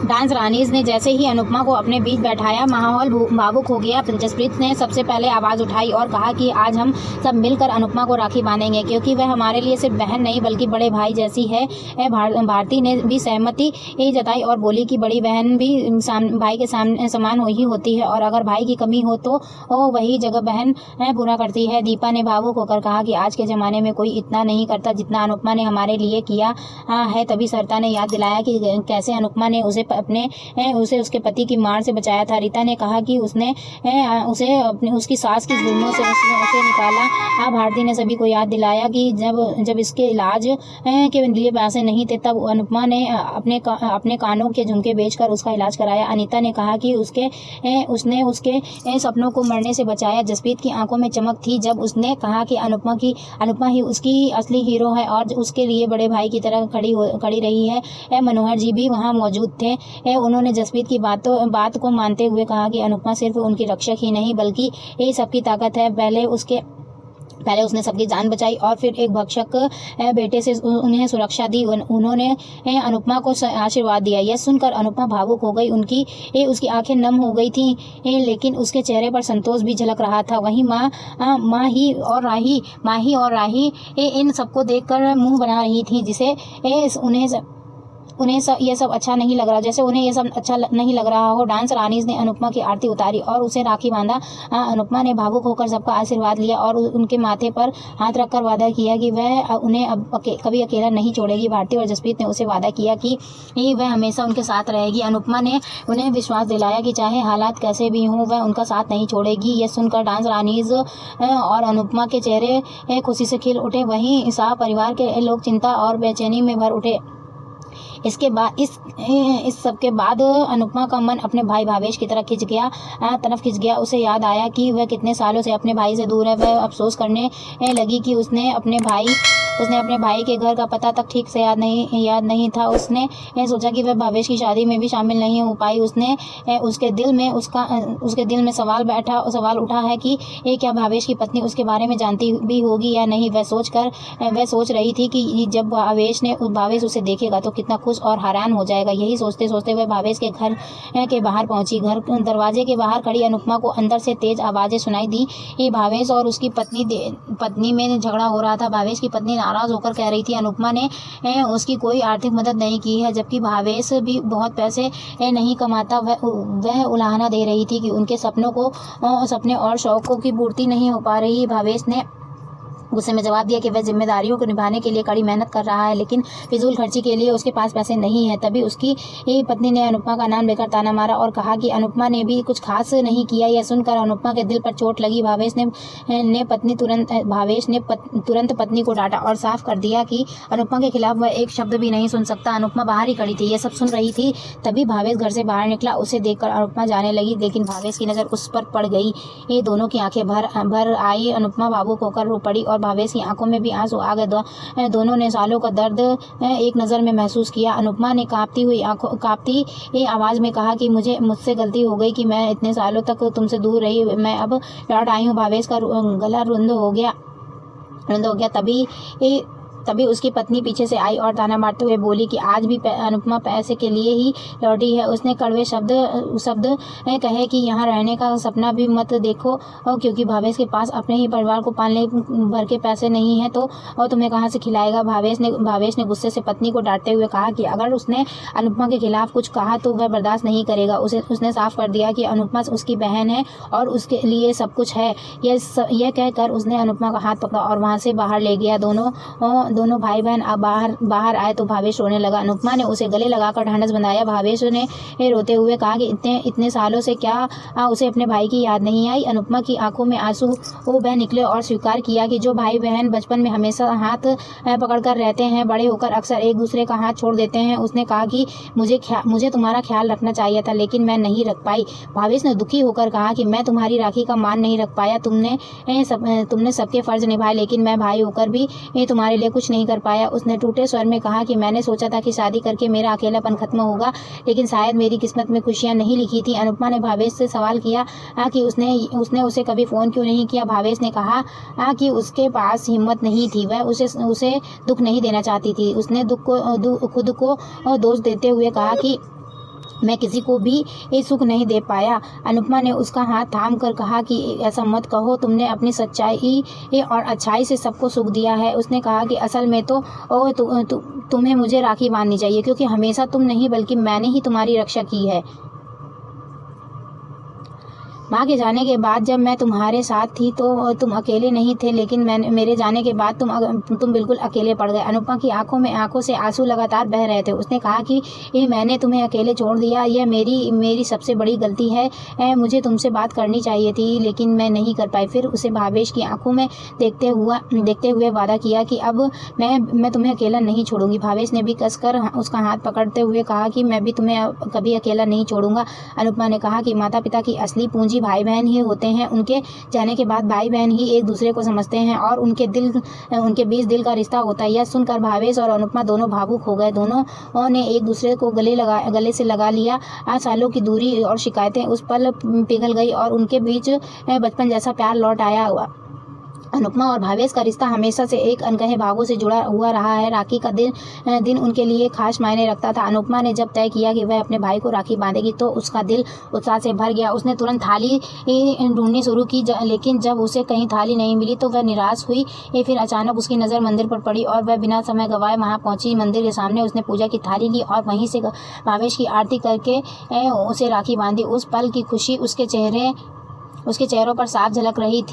Dance Rani's ने जैसे ही अनुपमा को अपने बीच बैठाया, माहौल भावुक हो गया। जसप्रीत ने सबसे पहले आवाज़ उठाई और कहा कि आज हम सब मिलकर अनुपमा को राखी बांधेंगे, क्योंकि वह हमारे लिए सिर्फ बहन नहीं बल्कि बड़े भाई जैसी है। भारती ने भी सहमति जताई और बोली कि बड़ी बहन भी भाई के समान ही होती है और अगर भाई की कमी हो तो वही जगह बहन पूरा करती है। दीपा ने भावुक होकर कहा कि आज के ज़माने में कोई इतना नहीं करता जितना अनुपमा ने हमारे लिए किया है। तभी सरिता ने याद दिलाया कि कैसे अनुपमा ने उसे उसके पति की मार से बचाया था। रीता ने कहा कि उसने उसे उसकी सास की जुल्मों से उसे निकाला। भारती ने सभी को याद दिलाया कि जब इसके इलाज के लिए पैसे नहीं थे तब अनुपमा ने अपने कानों के झुमके बेचकर उसका इलाज कराया। अनीता ने कहा कि उसने उसके सपनों को मरने से बचाया। जसप्रीत की आंखों में चमक थी जब उसने कहा कि अनुपमा ही उसकी असली हीरो है और उसके लिए बड़े भाई की तरह खड़ी रही है। मनोहर जी भी वहाँ मौजूद थे। उन्होंने जसप्रीत की बात को मानते हुए कहा कि अनुपमा सिर्फ उनकी रक्षक ही नहीं बल्कि ये सबकी ताकत है। पहले उसने सबकी जान बचाई और फिर एक भक्षक बेटे से उन्हें सुरक्षा दी। उन्होंने अनुपमा को आशीर्वाद दिया। यह सुनकर अनुपमा भावुक हो गई। उसकी आंखें नम हो गई थीं, लेकिन उसके चेहरे पर संतोष भी झलक रहा था। वहीं माही और राही इन सबको देखकर मुंह बना रही थी, जिसे उन्हें ये सब अच्छा नहीं लग रहा, जैसे उन्हें ये सब अच्छा नहीं लग रहा हो। डांस रानीज ने अनुपमा की आरती उतारी और उसे राखी बांधा। अनुपमा ने भावुक होकर सबका आशीर्वाद लिया और उनके माथे पर हाथ रखकर वादा किया कि वह उन्हें अब कभी अकेला नहीं छोड़ेगी। भारती और जसप्रीत ने उसे वादा किया कि वह हमेशा उनके साथ रहेगी। अनुपमा ने उन्हें विश्वास दिलाया कि चाहे हालात कैसे भी हों वह उनका साथ नहीं छोड़ेगी। यह सुनकर डांस रानीज और अनुपमा के चेहरे खुशी से खिल उठे। वहीं शाह परिवार के लोग चिंता और बेचैनी में भर उठे। इस सब के बाद अनुपमा का मन अपने भाई भावेश की तरफ खिंच गया। उसे याद आया कि वह कितने सालों से अपने भाई से दूर है। वह अफसोस करने लगी कि उसने अपने भाई के घर का पता तक ठीक से याद नहीं था। उसने सोचा कि वह भावेश की शादी में भी शामिल नहीं हो पाई। उसके दिल में सवाल उठा है कि क्या भावेश की पत्नी उसके बारे में जानती भी होगी या नहीं। वह सोच रही थी कि जब भावेश उसे देखेगा तो कितना खुश और हैरान हो जाएगा। यही सोचते सोचते वह भावेश के घर के बाहर पहुंची। घर दरवाजे के बाहर खड़ी अनुपमा को अंदर से तेज आवाजें सुनाई दी। भावेश और उसकी पत्नी में झगड़ा हो रहा था। भावेश की पत्नी नाराज होकर कह रही थी अनुपमा ने उसकी कोई आर्थिक मदद नहीं की है, जबकि भावेश भी बहुत पैसे नहीं कमाता। वह उलाहना दे रही थी कि उनके सपने और शौकों की पूर्ति नहीं हो पा रही। भावेश ने गुस्से में जवाब दिया कि वह जिम्मेदारियों को निभाने के लिए कड़ी मेहनत कर रहा है, लेकिन फिजूल खर्ची के लिए उसके पास पैसे नहीं है। तभी उसकी पत्नी ने अनुपमा का नाम लेकर ताना मारा और कहा कि अनुपमा ने भी कुछ खास नहीं किया। यह सुनकर अनुपमा के दिल पर चोट लगी। भावेश ने तुरंत पत्नी को डांटा और साफ कर दिया कि अनुपमा के खिलाफ वह एक शब्द भी नहीं सुन सकता। अनुपमा बाहर ही खड़ी थी, यह सब सुन रही थी। तभी भावेश घर से बाहर निकला। उसे देखकर अनुपमा जाने लगी, लेकिन भावेश की नज़र उस पर पड़ गई। ये दोनों की आंखें भर आई। अनुपमा भावुक होकर रो पड़ी और भावेश की आंखों में भी आंसू आ गए। दोनों ने सालों का दर्द एक नज़र में महसूस किया। अनुपमा ने कांपती आवाज़ में कहा कि मुझसे गलती हो गई कि मैं इतने सालों तक तुमसे दूर रही। मैं अब लौट आई हूँ। भावेश का गला रुंध हो गया। तभी उसकी पत्नी पीछे से आई और ताना मारते हुए बोली कि आज भी अनुपमा पैसे के लिए ही लौटी है। उसने कड़वे शब्द कहे कि यहाँ रहने का सपना भी मत देखो, क्योंकि भावेश के पास अपने ही परिवार को पालने भर के पैसे नहीं हैं तो और तुम्हें कहाँ से खिलाएगा। भावेश ने गुस्से से पत्नी को डांटते हुए कहा कि अगर उसने अनुपमा के खिलाफ कुछ कहा तो वह बर्दाश्त नहीं करेगा। उसने साफ कर दिया कि अनुपमा उसकी बहन है और उसके लिए सब कुछ है। यह कहकर उसने अनुपमा का हाथ पकड़ा और वहाँ से बाहर ले गया। दोनों भाई बहन अब बाहर आए तो भावेश रोने लगा। अनुपमा ने उसे गले लगाकर ढांढस बंधाया। भावेश ने रोते हुए कहा कि इतने सालों से क्या उसे अपने भाई की याद नहीं आई। अनुपमा की आंखों में आंसू बह निकले और स्वीकार किया कि जो भाई बहन बचपन में हमेशा हाथ पकड़कर रहते हैं, बड़े होकर अक्सर एक दूसरे का हाथ छोड़ देते हैं। उसने कहा कि मुझे तुम्हारा ख्याल रखना चाहिए था, लेकिन मैं नहीं रख पाई। भावेश ने दुखी होकर कहा कि मैं तुम्हारी राखी का मान नहीं रख पाया। तुमने सबके फर्ज निभाए, लेकिन मैं भाई होकर भी तुम्हारे लिए कुछ नहीं कर पाया। उसने टूटे स्वर में कहा कि मैंने सोचा था कि शादी करके मेरा अकेलापन खत्म होगा, लेकिन शायद मेरी किस्मत में खुशियां नहीं लिखी थी। अनुपमा ने भावेश से सवाल किया कि उसने उसे कभी फ़ोन क्यों नहीं किया। भावेश ने कहा कि उसके पास हिम्मत नहीं थी, वह उसे दुख नहीं देना चाहती थी। उसने खुद को दोष देते हुए कहा कि मैं किसी को भी ये सुख नहीं दे पाया। अनुपमा ने उसका हाथ थाम कर कहा कि ऐसा मत कहो, तुमने अपनी सच्चाई और अच्छाई से सबको सुख दिया है। उसने कहा कि असल में तो तुम्हें मुझे राखी बांधनी चाहिए, क्योंकि हमेशा तुम नहीं बल्कि मैंने ही तुम्हारी रक्षा की है। माँ के जाने के बाद जब मैं तुम्हारे साथ थी तो तुम अकेले नहीं थे, लेकिन मेरे जाने के बाद तुम बिल्कुल अकेले पड़ गए। अनुपमा की आंखों से आंसू लगातार बह रहे थे। उसने कहा कि मैंने तुम्हें अकेले छोड़ दिया, यह मेरी सबसे बड़ी गलती है। मुझे तुमसे बात करनी चाहिए थी, लेकिन मैं नहीं कर पाई। फिर उसे भावेश की आंखों में देखते हुए वादा किया कि अब मैं तुम्हें अकेला नहीं छोड़ूंगी। भावेश ने भी कसकर उसका हाथ पकड़ते हुए कहा कि मैं भी तुम्हें कभी अकेला नहीं छोड़ूंगा। अनुपमा ने कहा कि माता पिता की असली पूंजी भाई बहन ही होते हैं। उनके जाने के बाद भाई बहन ही एक दूसरे को समझते हैं और उनके बीच दिल का रिश्ता होता है। यह सुनकर भावेश और अनुपमा दोनों भावुक हो गए। दोनों ने एक दूसरे को गले से लगा लिया। 8 सालों की दूरी और शिकायतें उस पल पिघल गई और उनके बीच बचपन जैसा प्यार लौट आया। अनुपमा और भावेश का रिश्ता हमेशा से एक अनकहे भावों से जुड़ा हुआ रहा है। राखी का दिन उनके लिए खास मायने रखता था। अनुपमा ने जब तय किया कि वह अपने भाई को राखी बांधेगी तो उसका दिल उत्साह से भर गया। उसने तुरंत थाली ढूंढनी शुरू की, लेकिन जब उसे कहीं थाली नहीं मिली तो वह निराश हुई। फिर अचानक उसकी नज़र मंदिर पर पड़ी और वह बिना समय गंवाए वहां पहुंची। मंदिर के सामने उसने पूजा की थाली ली और वहीं से भावेश की आरती करके उसे राखी बांधी। उस पल की खुशी उसके चेहरों पर साफ झलक रही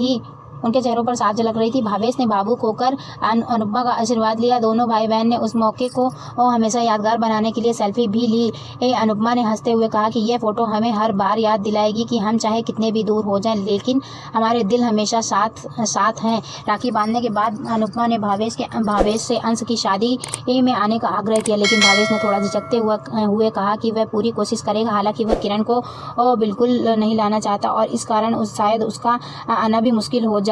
थी। भावेश ने भावुक होकर अनुपमा का आशीर्वाद लिया। दोनों भाई बहन ने उस मौके को हमेशा यादगार बनाने के लिए सेल्फी भी ली। अनुपमा ने हंसते हुए कहा कि यह फोटो हमें हर बार याद दिलाएगी कि हम चाहे कितने भी दूर हो जाएं, लेकिन हमारे दिल हमेशा साथ हैं। राखी बांधने के बाद अनुपमा ने भावेश से अंश की शादी में आने का आग्रह किया, लेकिन भावेश ने थोड़ा झिझकते हुए कहा कि वह पूरी कोशिश करेगा। हालांकि वह किरण को बिल्कुल नहीं लाना चाहता और इस कारण शायद उसका आना भी मुश्किल हो जाए।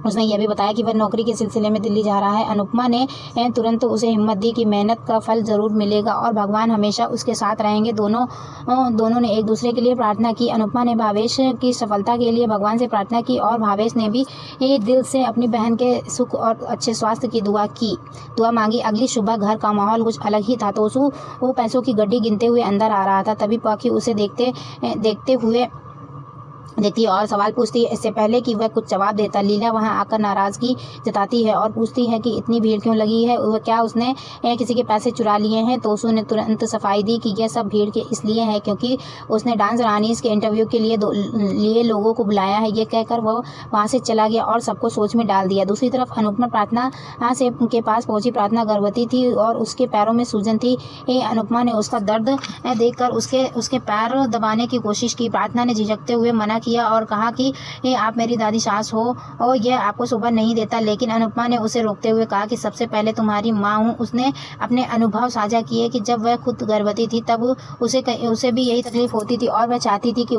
उसने यह भी बताया कि वह नौकरी के सिलसिले में दिल्ली जा रहा है। अनुपमा ने तुरंत उसे हिम्मत दी कि मेहनत का फल जरूर मिलेगा और भगवान हमेशा उसके साथ रहेंगे। दोनों ने एक दूसरे के लिए प्रार्थना की। अनुपमा ने भावेश की सफलता के लिए भगवान से प्रार्थना की और भावेश ने भी दिल से अपनी बहन के सुख और अच्छे स्वास्थ्य की दुआ मांगी। अगली सुबह घर का माहौल कुछ अलग ही था। तोसू वो पैसों की गड्डी गिनते हुए अंदर आ रहा था। तभी पाखी उसे देखती है और सवाल पूछती है, इससे पहले कि वह कुछ जवाब देता लीला वहां आकर नाराजगी जताती है और पूछती है कि इतनी भीड़ क्यों लगी है, वह क्या उसने किसी के पैसे चुरा लिए हैं। तोसू ने तुरंत सफाई दी कि यह सब भीड़ के इसलिए है क्योंकि उसने डांस रानीज के इंटरव्यू के लिए लोगों को बुलाया है। ये कहकर वह वहाँ से चला गया और सबको सोच में डाल दिया। दूसरी तरफ अनुपमा प्रार्थना से के पास पहुंची। प्रार्थना गर्भवती थी और उसके पैरों में सूजन थी। अनुपमा ने उसका दर्द देखकर उसके पैर दबाने की कोशिश की। प्रार्थना ने झिझकते हुए मना किया और कहा कि आप मेरी दादी सास हो और यह आपको शोभा नहीं देता। लेकिन अनुपमा ने उसे रोकते हुए कहा कि सबसे पहले तुम्हारी माँ हूँ। उसने अपने अनुभव साझा किए कि जब वह खुद गर्भवती थी तब उसे भी यही तकलीफ होती थी और वह चाहती थी कि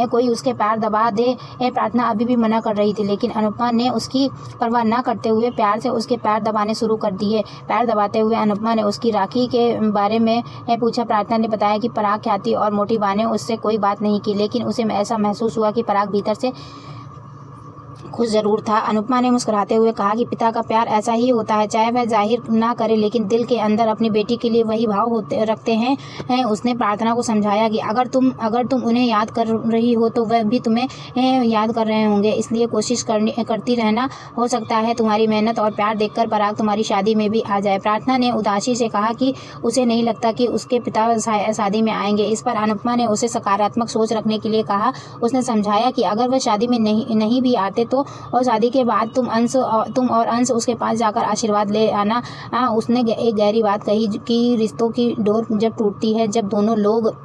कोई उसके पैर दबा दे। प्रार्थना अभी भी मना कर रही थी, लेकिन अनुपमा ने उसकी परवाह न करते हुए प्यार से उसके पैर दबाने शुरू कर दिए। पैर दबाते हुए अनुपमा ने उसकी राखी के बारे में पूछा। प्रार्थना ने बताया कि पराग ख्याति और मोटी बा ने उससे कोई बात नहीं की, लेकिन उसे ऐसा महसूस हुआ कि पराग भीतर से खुश जरूर था। अनुपमा ने मुस्कुराते हुए कहा कि पिता का प्यार ऐसा ही होता है, चाहे वह जाहिर ना करे लेकिन दिल के अंदर अपनी बेटी के लिए वही भाव रखते हैं। उसने प्रार्थना को समझाया कि अगर तुम उन्हें याद कर रही हो तो वह भी तुम्हें याद कर रहे होंगे, इसलिए कोशिश करती रहना। हो सकता है तुम्हारी मेहनत और प्यार देखकर पराग तुम्हारी शादी में भी आ जाए। प्रार्थना ने उदासी से कहा कि उसे नहीं लगता कि उसके पिता शादी में आएंगे। इस पर अनुपमा ने उसे सकारात्मक सोच रखने के लिए कहा। उसने समझाया कि अगर वह शादी में नहीं भी आते तो और शादी के बाद तुम और अंश उसके पास जाकर आशीर्वाद ले आना। उसने एक गहरी बात कही कि रिश्तों की डोर जब टूटती है जब दोनों लोग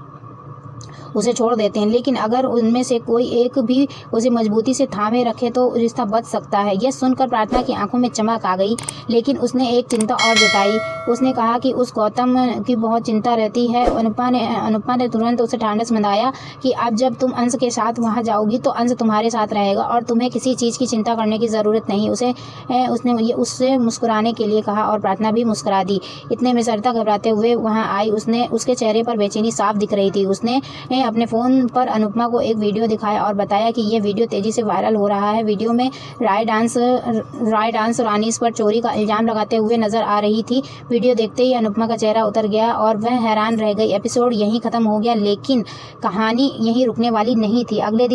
उसे छोड़ देते हैं, लेकिन अगर उनमें से कोई एक भी उसे मजबूती से थामे रखे तो रिश्ता बच सकता है। यह सुनकर प्रार्थना की आंखों में चमक आ गई, लेकिन उसने एक चिंता और जताई। उसने कहा कि उस गौतम की बहुत चिंता रहती है। अनुपमा ने तुरंत उसे ढांढस बंधाया कि अब जब तुम अंश के साथ वहां जाओगी तो अंश तुम्हारे साथ रहेगा और तुम्हें किसी चीज़ की चिंता करने की ज़रूरत नहीं। उसने उससे मुस्कुराने के लिए कहा और प्रार्थना भी मुस्कुरा दी। इतने में सरिता घबराते हुए वहाँ आई। उसके चेहरे पर बेचैनी साफ दिख रही थी। उसने ने अपने फ़ोन पर अनुपमा को एक वीडियो दिखाया और बताया कि ये वीडियो तेज़ी से वायरल हो रहा है। वीडियो में राय डांस रानीस पर चोरी का इल्ज़ाम लगाते हुए नजर आ रही थी। वीडियो देखते ही अनुपमा का चेहरा उतर गया और वह हैरान रह गई। एपिसोड यहीं ख़त्म हो गया, लेकिन कहानी यहीं रुकने वाली नहीं थी। अगले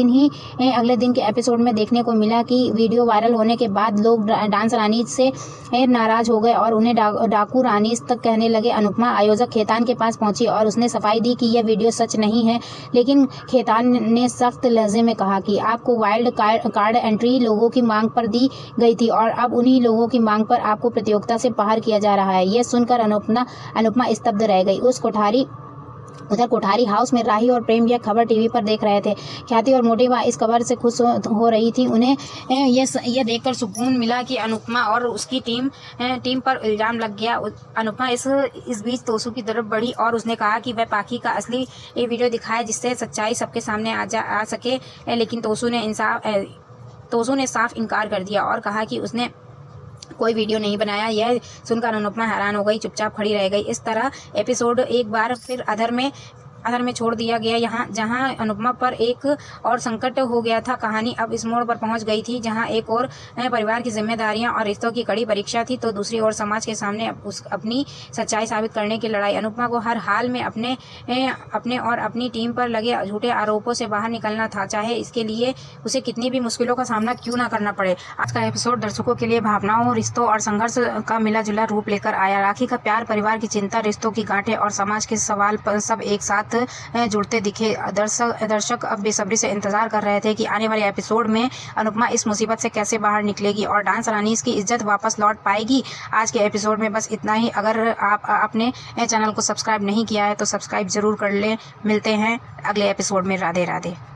दिन के एपिसोड में देखने को मिला कि वीडियो वायरल होने के बाद लोग डांस रानीस से नाराज़ हो गए और उन्हें डाकू रानीस तक कहने लगे। अनुपमा आयोजक खेतान के पास पहुंची और उसने सफाई दी कि यह वीडियो सच नहीं है, लेकिन खेतान ने सख्त लहजे में कहा कि आपको वाइल्ड कार्ड एंट्री लोगों की मांग पर दी गई थी और अब उन्हीं लोगों की मांग पर आपको प्रतियोगिता से बाहर किया जा रहा है। यह सुनकर अनुपमा स्तब्ध रह गई। उधर कोठारी हाउस में राही और प्रेम यह खबर टीवी पर देख रहे थे। ख्याति और मोटिवा इस खबर से खुश हो रही थी। उन्हें यह देखकर सुकून मिला कि अनुपमा और उसकी टीम पर इल्ज़ाम लग गया। अनुपमा इस बीच तोसू की तरफ बढ़ी और उसने कहा कि वह पाखी का असली वीडियो दिखाए जिससे सच्चाई सबके सामने आ सके, लेकिन तोसू ने साफ इनकार कर दिया और कहा कि उसने कोई वीडियो नहीं बनाया। यह सुनकर अनुपमा हैरान हो गई, चुपचाप खड़ी रह गई। इस तरह एपिसोड एक बार फिर अधर में छोड़ दिया गया। जहां अनुपमा पर एक और संकट हो गया था। कहानी अब इस मोड़ पर पहुंच गई थी जहां एक और परिवार की जिम्मेदारियां और रिश्तों की कड़ी परीक्षा थी, तो दूसरी ओर समाज के सामने अपनी सच्चाई साबित करने की लड़ाई। अनुपमा को हर हाल में अपने और अपनी टीम पर लगे झूठे आरोपों से बाहर निकलना था, चाहे इसके लिए उसे कितनी भी मुश्किलों का सामना क्यों ना करना पड़े। आज का एपिसोड दर्शकों के लिए भावनाओं, रिश्तों और संघर्ष का मिला जुला रूप लेकर आया। राखी का प्यार, परिवार की चिंता, रिश्तों की गांठें और समाज के सवाल सब एक साथ जुड़ते दिखे। दर्शक अब बेसब्री से इंतजार कर रहे थे कि आने वाले एपिसोड में अनुपमा इस मुसीबत से कैसे बाहर निकलेगी और डांस रानीस की इज्जत वापस लौट पाएगी। आज के एपिसोड में बस इतना ही। अगर आपने चैनल को सब्सक्राइब नहीं किया है तो सब्सक्राइब जरूर कर लें। मिलते हैं अगले एपिसोड में। राधे राधे।